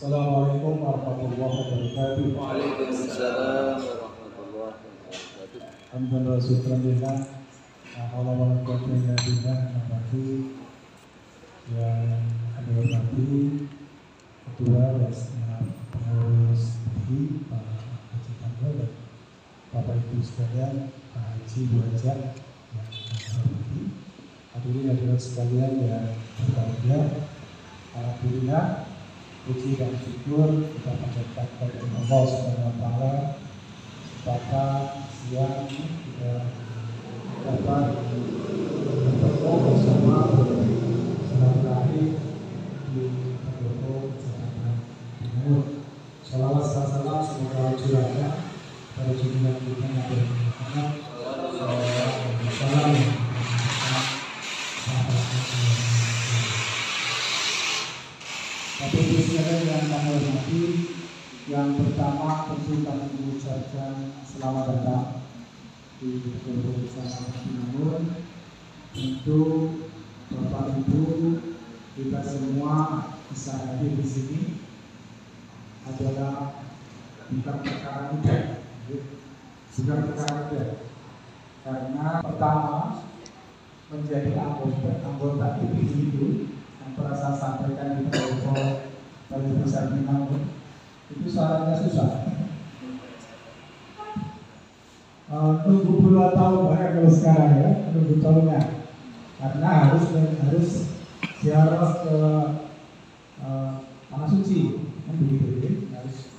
Assalamualaikum warahmatullahi wabarakatuh. Waalaikumsalam warahmatullahi wabarakatuh. Alhamdulillah syukurillah. Alhamdulillah yang kami hormati Ketua dan pengurus PI Pak Haji Tanggal dan Bapak Ibu sekalian, Pak Haji Bu Haja yang kami hormati, hadirin hadirat sekalian yang berbahagia. Alhamdulillah, puji dan syukur kita panjatkan kepada Allah Subhanahu wa taala pada siang kita dapat bertemu bersama silaturahmi di Pendopo Jakarta Timur. Salawat salam semoga curahnya pada junjungan kita Nabi Muhammad SAW. Tapi sekalian yang kami hormati, yang pertama tentu kami mengucapkan selamat datang di Pendopo Jakarta Timur. Tentu Bapak Ibu kita semua bisa hadir di sini adalah bukan perkara mudah, bukan perkara mudah. Karena pertama menjadi anggota IPI itu yang pernah saya sampaikan di Pendopo Bali Besar Timur itu syaratnya susah. Tunggu 2 tahun bahkan kalau sekarang ya, tunggu tahunnya, karena harus ziarah ke tanah suci, kan begitu ya, harus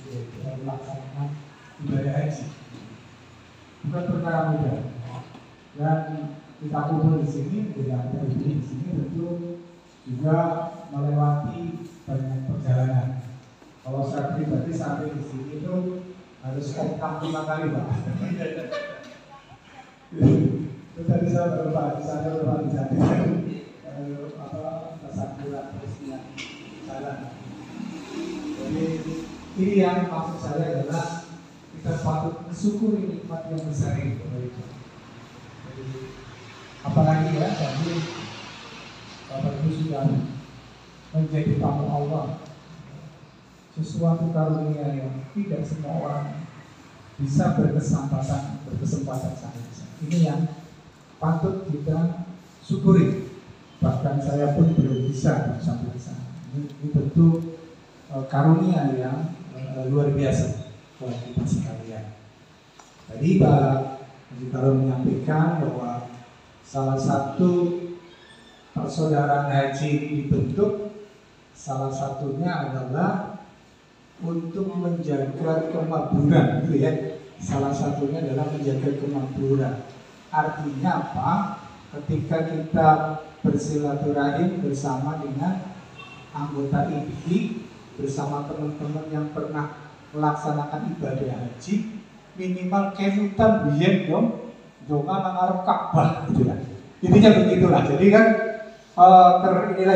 melaksanakan ibadah haji. Bukan perkara mudah. Dan kita kumpul di sini, tidak ada di sini tentu juga melewati banyak perjalanan. Kalau saya pribadi sampai di sini itu harus kontak 5 kali, Pak. Itu tadi saya berubah di Jati, kesakuran terusnya jalan. Jadi ini yang maksud saya adalah kita patut mensyukuri nikmat yang besar itu. Jadi apalagi ya, tadi Bapak Ibu sudah menjadi tamu Allah, sesuatu karunia yang tidak semua orang bisa berkesempatan sampai. Ini yang patut kita syukuri. Bahkan saya pun belum bisa sampai ke sana. Ini tentu karunia yang luar biasa buat kita sekalian. Tadi Pak Haji Karun menyampaikan bahwa salah satu persaudaraan haji dibentuk, salah satunya adalah untuk menjaga kemakmuran, gitu ya. Salah satunya adalah menjaga kemakmuran. Artinya apa? Ketika kita bersilaturahim bersama dengan anggota IPI, bersama teman-teman yang pernah melaksanakan ibadah haji, minimal kenutan biyen dong, donga nang arep Ka'bah, gitu ya. Intinya begitulah. Jadi kan terupgrade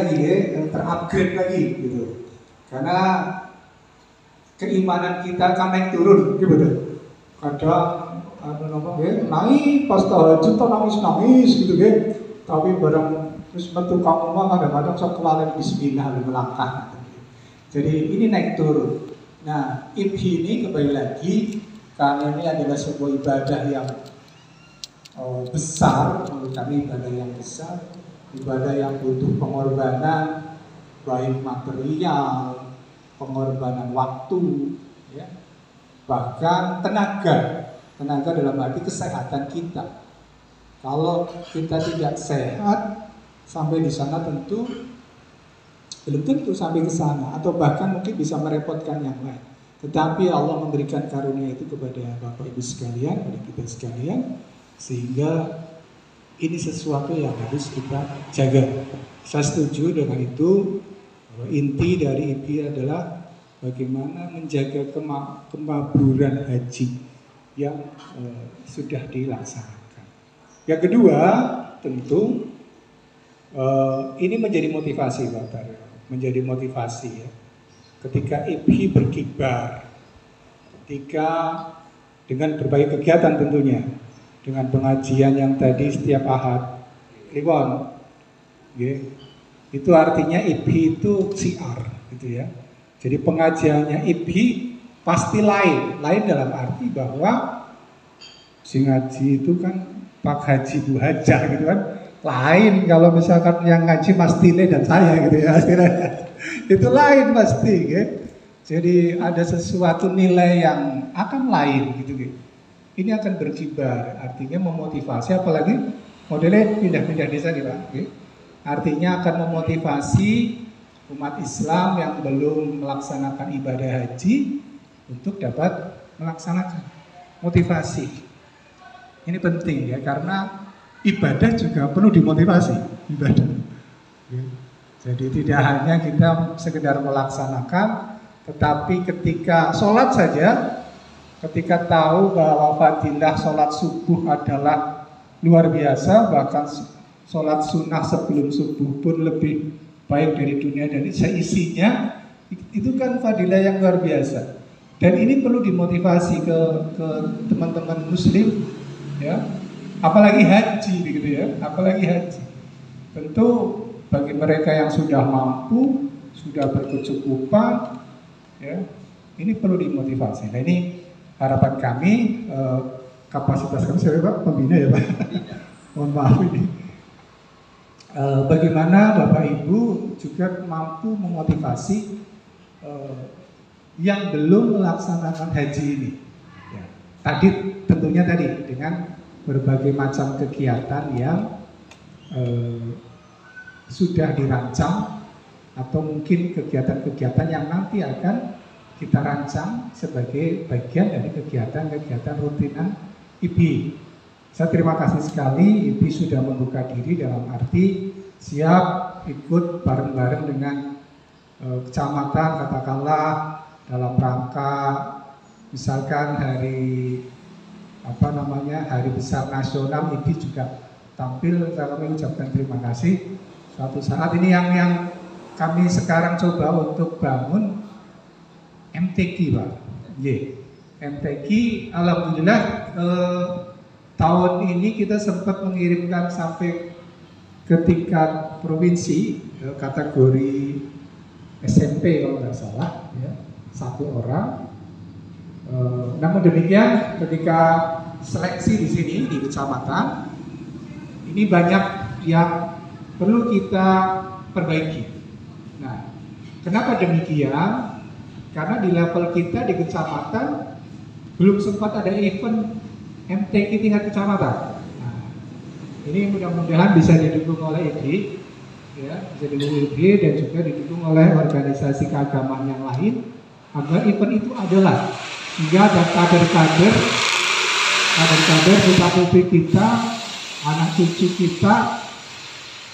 lagi gitu. Karena keimanan kita kan naik turun, gitu. Kadang naik pas tahajud nangis gitu kan. Tapi barang terus metu kamu mah kadang-kadang sok kelalen bismillah melangkah. Jadi ini naik turun. Nah, IPI ini kembali lagi karena ini adalah sebuah ibadah yang besar, menurut kami ibadah yang besar, ibadah yang butuh pengorbanan baik material, pengorbanan waktu, ya, bahkan tenaga dalam arti kesehatan kita. Kalau kita tidak sehat sampai di sana tentu belum tentu sampai ke sana, atau bahkan mungkin bisa merepotkan yang lain. Tetapi Allah memberikan karunia itu kepada Bapak Ibu sekalian, kepada kita sekalian, sehingga ini sesuatu yang harus kita jaga. Saya setuju dengan itu. Inti dari IPI adalah bagaimana menjaga kemakmuran haji yang sudah dilaksanakan. Yang kedua, tentu ini menjadi motivasi, Pak Taryo, menjadi motivasi ya. Ketika IPI berkibar, ketika dengan berbagai kegiatan tentunya, dengan pengajian yang tadi setiap Ahad, Kliwon, itu artinya IPI itu siar, gitu ya. Jadi pengajiannya IPI pasti lain dalam arti bahwa si ngaji itu kan Pak Haji Bu Hajah gitu kan, lain kalau misalkan yang ngaji Mas Tile dan saya gitu ya, itu lain pasti gitu. Jadi ada sesuatu nilai yang akan lain gitu. Ini akan berkibar, artinya memotivasi, apalagi modelnya pindah-pindah desa nih Pak. Artinya akan memotivasi umat Islam yang belum melaksanakan ibadah haji untuk dapat melaksanakan. Motivasi. Ini penting ya, karena ibadah juga perlu dimotivasi, ibadah. Jadi tidak hanya kita sekedar melaksanakan, tetapi ketika sholat saja, ketika tahu bahwa fadilah sholat subuh adalah luar biasa, bahkan sholat sunnah sebelum subuh pun lebih baik dari dunia dan isinya, itu kan fadilah yang luar biasa. Dan ini perlu dimotivasi ke teman-teman muslim, ya, apalagi haji begitu ya, apalagi haji. Tentu bagi mereka yang sudah mampu, sudah berkecukupan, ya, ini perlu dimotivasi. Nah ini harapan kami, kapasitas kami, saya Pak pembina ya Pak, mohon maaf ini. Bagaimana Bapak Ibu juga mampu memotivasi yang belum melaksanakan haji ini. Ya, tentunya dengan berbagai macam kegiatan yang sudah dirancang, atau mungkin kegiatan-kegiatan yang nanti akan kita rancang sebagai bagian dari kegiatan-kegiatan rutinan IPI. Saya terima kasih sekali IPI sudah membuka diri dalam arti siap ikut bareng-bareng dengan kecamatan, katakanlah dalam rangka misalkan hari Hari Besar Nasional, IPI juga tampil. Kami ucapkan terima kasih. Suatu saat ini yang kami sekarang coba untuk bangun MTQ Pak. MTQ alhamdulillah tahun ini kita sempat mengirimkan sampai ke tingkat provinsi, kategori SMP kalau nggak salah, ya, 1 orang. Namun demikian ketika seleksi di sini di kecamatan, ini banyak yang perlu kita perbaiki. Nah, kenapa demikian? Karena di level kita di kecamatan belum sempat ada event MTQ tingkat kecamatan. Nah, ini mudah-mudahan bisa didukung oleh IPI, ya, bisa didukung IPI dan juga didukung oleh organisasi keagamaan yang lain agar event itu adalah sehingga ada kader-kader putra putri kita, anak cucu kita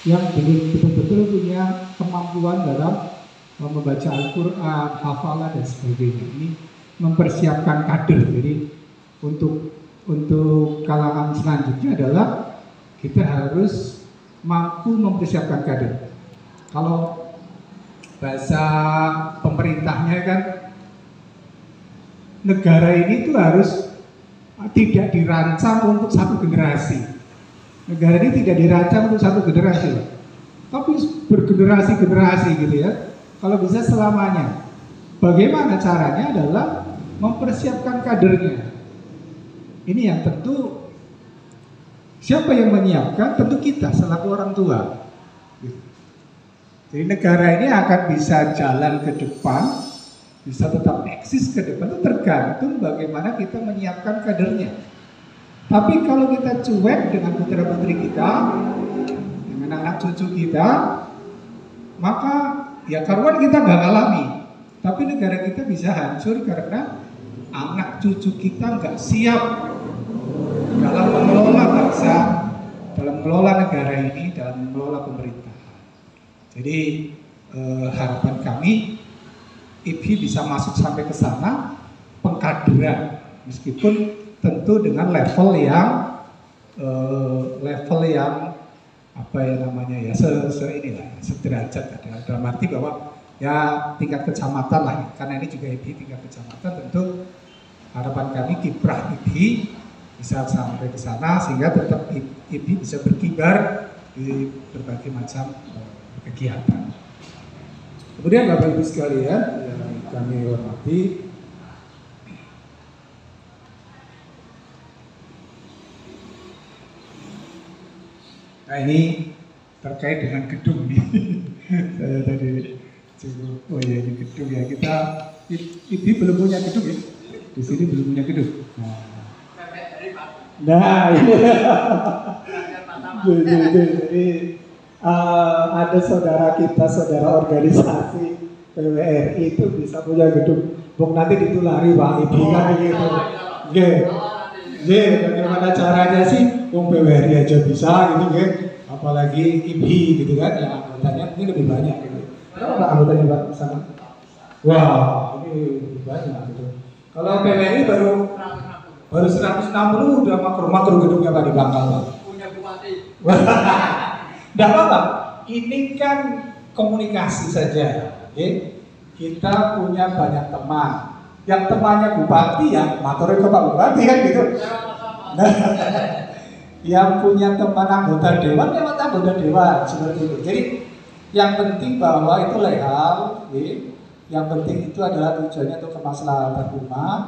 yang betul-betul punya kemampuan dalam membaca Al-Quran, hafalan dan sebagainya. Ini mempersiapkan kader. Jadi untuk kalangan selanjutnya adalah kita harus mampu mempersiapkan kader. Kalau bahasa pemerintahnya kan, negara ini tuh harus tidak dirancang untuk satu generasi. Negara ini tidak dirancang untuk satu generasi, tapi bergenerasi-generasi gitu ya. Kalau bisa selamanya. Bagaimana caranya adalah mempersiapkan kadernya. Ini yang tentu siapa yang menyiapkan? Tentu kita selaku orang tua. Jadi negara ini akan bisa jalan ke depan, bisa tetap eksis ke depan, itu tergantung bagaimana kita menyiapkan kadernya. Tapi kalau kita cuek dengan putra putri kita, dengan anak cucu kita, maka ya karuan kita nggak alami. Tapi negara kita bisa hancur karena anak cucu kita nggak siap dalam mengelola bangsa, dalam mengelola negara ini, dalam mengelola pemerintah. Jadi harapan kami IPI bisa masuk sampai ke sana, pengkaderan, meskipun tentu dengan level yang sederajat, dalam arti bahwa ya tingkat kecamatan lah, karena ini juga IPI tingkat kecamatan. Tentu harapan kami kiprah IPI bisa sampai ke sana sehingga tetap IPI bisa berkibar di berbagai macam kegiatan. Kemudian Bapak Ibu sekalian, kami hormati. Nah ini terkait dengan gedung nih. Saya tadi cukup, oh ya ini gedung ya, kita ini belum punya gedung ya, di sini belum punya gedung. Nah ini jadi ada saudara kita, saudara organisasi PWRI itu bisa punya gedung. Bung nanti ditulari Pak Ibu kan gitu. Bagaimana caranya sih? Bung PWRI aja bisa gitu kan, apalagi IBI gitu kan, ya anggotanya mungkin lebih banyak gitu. Berapa anggotanya Pak sana? Wah, ini lebih banyak gitu. Kalau PWRI baru 160 udah makro gedungnya Pak di Bangkal Pak. Punya bupati. Tidak apa-apa. Ini kan komunikasi saja. Okay? Kita punya banyak teman. Yang temannya bupati ya matorin ke Pak Bupati kan gitu. Yang punya teman anggota dewan lewat anggota dewan seperti itu. Jadi yang penting bahwa itu legal. Okay? Yang penting itu adalah tujuannya untuk kemaslahatan umat.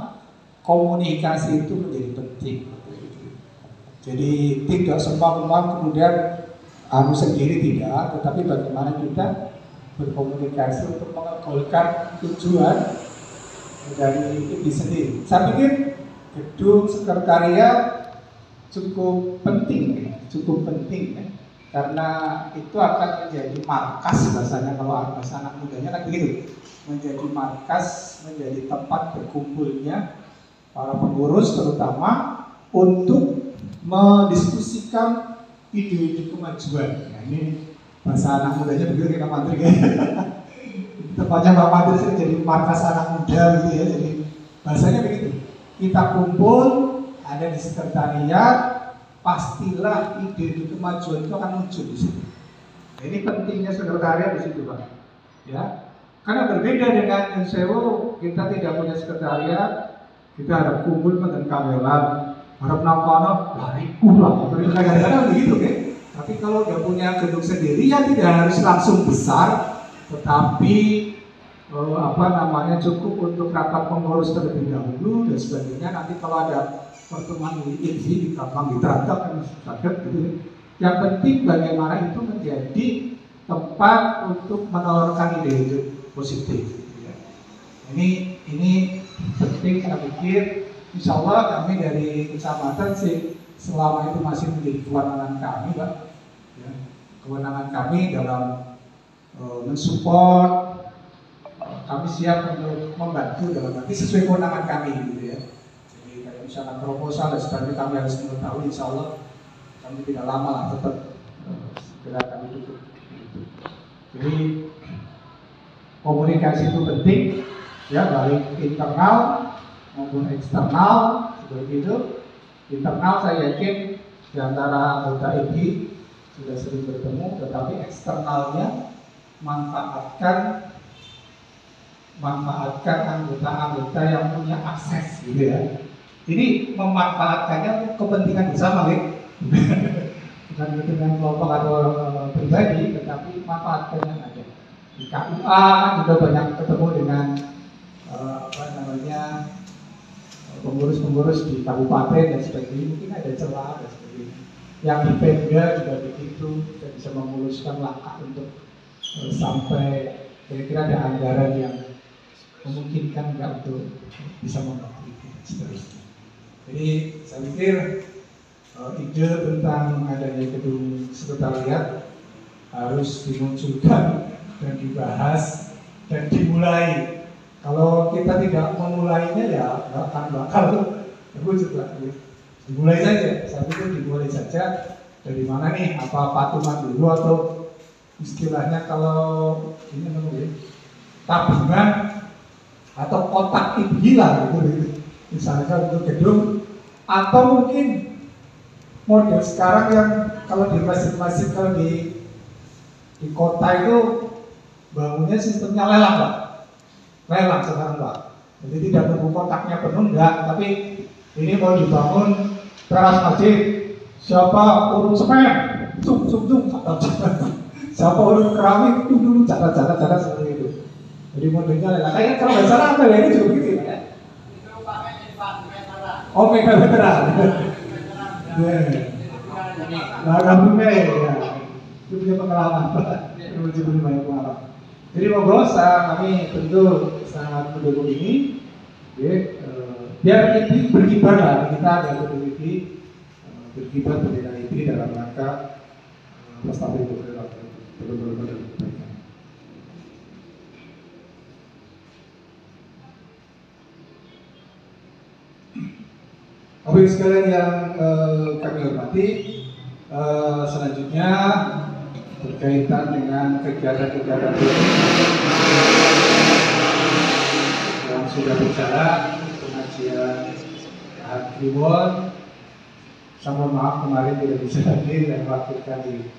Komunikasi itu menjadi penting. Jadi tidak semua umat kemudian sendiri tidak, tetapi bagaimana kita berkomunikasi untuk mengegolkan tujuan dari ini sendiri. Saya pikir gedung sekretariat cukup penting ya, karena itu akan menjadi markas bahasanya, kalau bahasa anak mudanya kan begitu, menjadi markas, menjadi tempat berkumpulnya para pengurus terutama untuk mendiskusikan ide-ide kemajuan. Nah, ini bahasa anak mudanya begitu kita Mantri ya. Tempatnya Pak Mantri sering jadi markas anak muda gitu ya. Jadi bahasanya begitu. Kita kumpul ada di sekretariat, pastilah ide-ide kemajuan itu akan muncul di situ. Nah, ini pentingnya sekretariat di situ Pak. Ya, karena berbeda dengan NSEWO, kita tidak punya sekretariat, kita harap kumpul dengan kamelan, harap nampaknya lariku lah, kadang-kadang begitu kan. Tapi kalau udah punya gedung sendiri ya tidak harus langsung besar, tetapi cukup untuk rapat pengurus terlebih dahulu dan sebagainya. Nanti kalau ada pertemuan di gampang diterangkan kan sakit gitu. Yang penting bagaimana itu menjadi tempat untuk menawarkan ide-ide positif. Gitu ya. Ini penting saya pikir. Insya Allah kami dari kecamatan sih selama itu masih menjadi kewenangan kami, Pak. Ya, kewenangan kami dalam mensupport, kami siap untuk membantu dalam arti sesuai kewenangan kami, gitu ya. Jadi kayak misalkan proposal dan sebagainya kami harus mengetahui, Insya Allah kami tidak lama lah tetap segera kami tutup. Gitu. Jadi komunikasi itu penting, ya baik internal maupun eksternal seperti itu. Internal saya yakin di antara anggota IBI sudah sering bertemu, tetapi eksternalnya manfaatkan anggota-anggota yang punya akses gitu ya. Ini memanfaatkannya untuk kepentingan bersama, bukan kepentingan kelompok atau pribadi, tetapi manfaatkannya ada. Di KUA juga banyak ketemu dengan pengurus-pengurus di kabupaten dan sebagainya, mungkin ada celah dan sebagainya. Yang di Pemda juga begitu, kita bisa memuluskan langkah untuk sampai kira-kira ada anggaran yang memungkinkan nggak untuk bisa membantu itu seterusnya. Jadi saya pikir ide tentang adanya gedung sekretariat harus dimunculkan dan dibahas dan dimulai. Kalau kita tidak memulainya ya nggak akan bakal terwujud lah. Dimulai saja, saya pikir dimulai saja. Dari mana nih? Apa patungan dulu atau istilahnya kalau ini namanya tabungan atau kotak ibilah gitu. Misalnya untuk gedung, atau mungkin model sekarang yang kalau di masjid-masjid kalau di kota itu bangunnya sistemnya lelang Pak. Lelang sekarang Pak. Jadi tidak nunggu kotaknya penuh enggak, tapi ini mau dibangun teras masjid. Siapa urut semen? Siapa urut keramik? Dulu cara seperti itu. Jadi modelnya lah. Kayaknya kalau nggak salah apa ya ini juga begitu ya. Oh, meter veteran. Nah, kamu ya. Itu punya pengalaman. Punya banyak pengalaman. Jadi ngobrol kami tentu sangat mendukung ini. Biar ini berkibar lah, kita ada opportunity berkibar bendera ini dalam rangka pelestarian budaya benar-benar dan kebaikan. Bapak sekalian yang kami hormati, selanjutnya berkaitan dengan kegiatan-kegiatan yang sudah berjalan, pengajian Kliwon. Saya mohon maaf kemarin tidak bisa hadir dan wakilkan di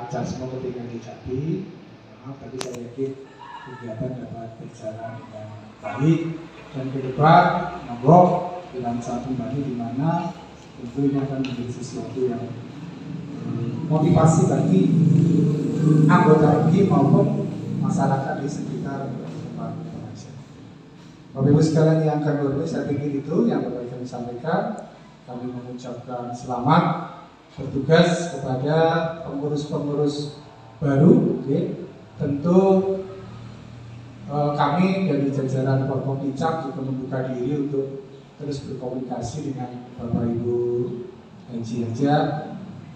Jasmo ketika di Jati. Maaf, tapi saya yakin kegiatan dapat berjalan dengan baik dan ke depan ngobrol dalam satu kembali di mana tentu ini akan menjadi sesuatu yang motivasi bagi anggota ini maupun masyarakat di sekitar tempat pengajian. Bapak Ibu sekalian yang kami hormati, saya pikir itu yang dapat kami sampaikan. Kami mengucapkan selamat bertugas kepada pengurus-pengurus baru. Tentu kami dari jajaran Forkopimcap juga membuka diri untuk terus berkomunikasi dengan Bapak Ibu Haji Haja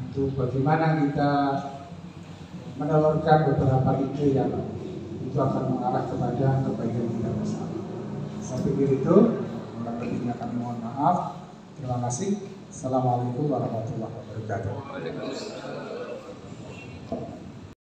untuk bagaimana kita menelurkan beberapa ide yang itu akan mengarah kepada kebaikan kita bersama. Saya pikir itu, kurang lebihnya kami mohon maaf. Terima kasih. Assalamualaikum warahmatullahi wabarakatuh.